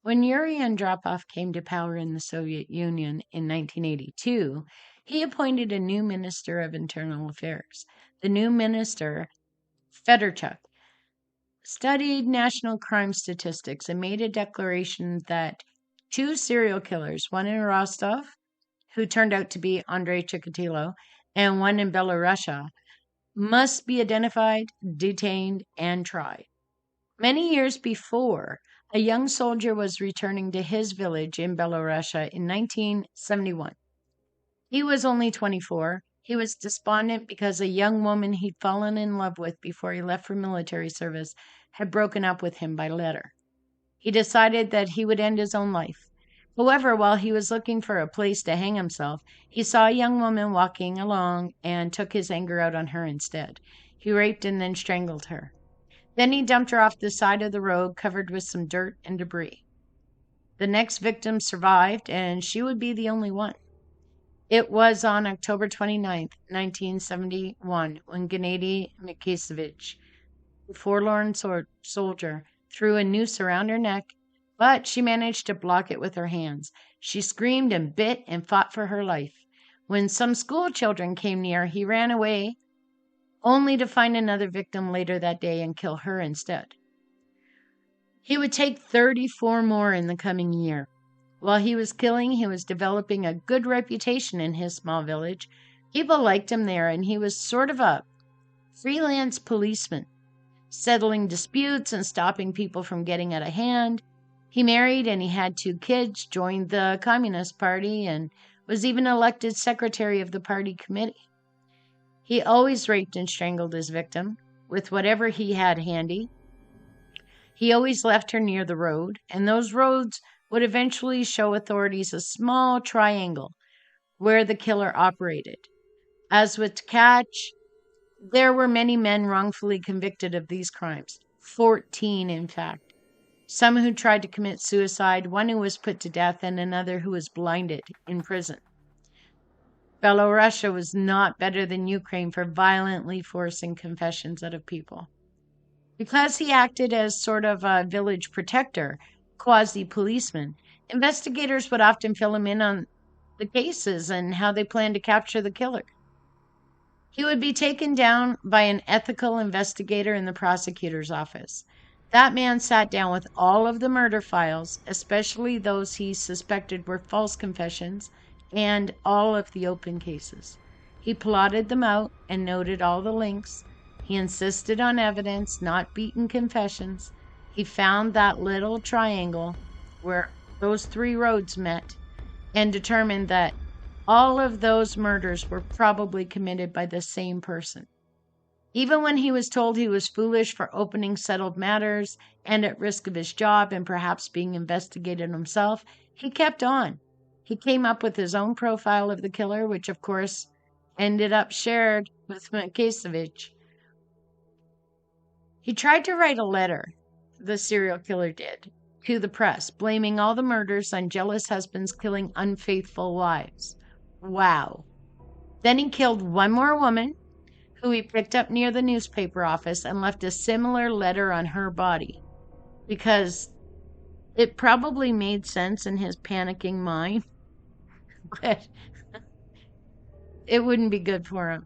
When Yuri Andropov came to power in the Soviet Union in 1982, he appointed a new Minister of Internal Affairs. The new minister, Fedorchuk, studied national crime statistics and made a declaration that two serial killers, one in Rostov, who turned out to be Andrei Chikatilo, and one in Belorussia, must be identified, detained, and tried. Many years before, a young soldier was returning to his village in Belorussia in 1971. He was only 24. He was despondent because a young woman he'd fallen in love with before he left for military service had broken up with him by letter. He decided that he would end his own life. However, while he was looking for a place to hang himself, he saw a young woman walking along and took his anger out on her instead. He raped and then strangled her. Then he dumped her off the side of the road, covered with some dirt and debris. The next victim survived, and she would be the only one. It was on October 29th, 1971, when Gennady Mikhasevich, the forlorn soldier, threw a noose around her neck, but she managed to block it with her hands. She screamed and bit and fought for her life. When some school children came near, he ran away, only to find another victim later that day and kill her instead. He would take 34 more in the coming year. While he was killing, he was developing a good reputation in his small village. People liked him there, and he was sort of a freelance policeman, settling disputes and stopping people from getting out of hand. He married and he had 2 kids, joined the Communist Party, and was even elected secretary of the party committee. He always raped and strangled his victim with whatever he had handy. He always left her near the road, and those roads would eventually show authorities a small triangle where the killer operated. As with Tkach, there were many men wrongfully convicted of these crimes, 14 in fact. Some who tried to commit suicide, one who was put to death, and another who was blinded in prison. Belorussia was not better than Ukraine for violently forcing confessions out of people. Because he acted as sort of a village protector, quasi-policeman, investigators would often fill him in on the cases and how they planned to capture the killer. He would be taken down by an ethical investigator in the prosecutor's office. That man sat down with all of the murder files, especially those he suspected were false confessions, and all of the open cases. He plotted them out and noted all the links. He insisted on evidence, not beaten confessions. He found that little triangle where those 3 roads met and determined that all of those murders were probably committed by the same person. Even when he was told he was foolish for opening settled matters and at risk of his job and perhaps being investigated himself, he kept on. He came up with his own profile of the killer, which of course ended up shared with Mikhasevich. He tried to write a letter, the serial killer did, to the press, blaming all the murders on jealous husbands killing unfaithful wives. Wow. Then he killed one more woman, who he picked up near the newspaper office, and left a similar letter on her body, because it probably made sense in his panicking mind, but it wouldn't be good for him.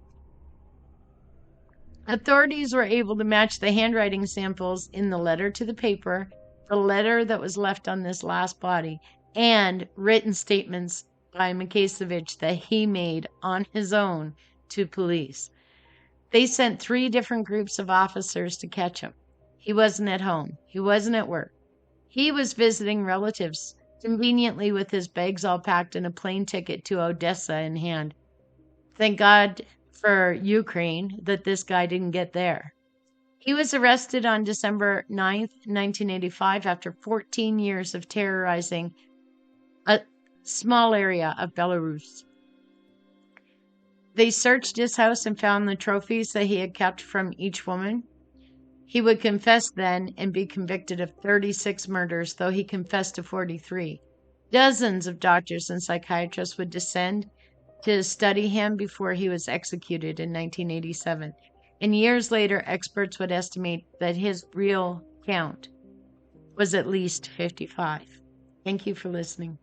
Authorities were able to match the handwriting samples in the letter to the paper, the letter that was left on this last body, and written statements by Mikhasevich that he made on his own to police. They sent 3 different groups of officers to catch him. He wasn't at home. He wasn't at work. He was visiting relatives, conveniently with his bags all packed and a plane ticket to Odessa in hand. Thank God for Ukraine that this guy didn't get there. He was arrested on December 9th, 1985, after 14 years of terrorizing a small area of Belarus. They searched his house and found the trophies that he had kept from each woman. He would confess then and be convicted of 36 murders, though he confessed to 43. Dozens of doctors and psychiatrists would descend to study him before he was executed in 1987. And years later, experts would estimate that his real count was at least 55. Thank you for listening.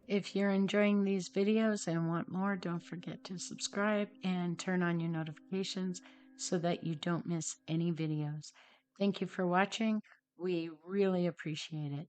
If you're enjoying these videos and want more, don't forget to subscribe and turn on your notifications so that you don't miss any videos. Thank you for watching. We really appreciate it.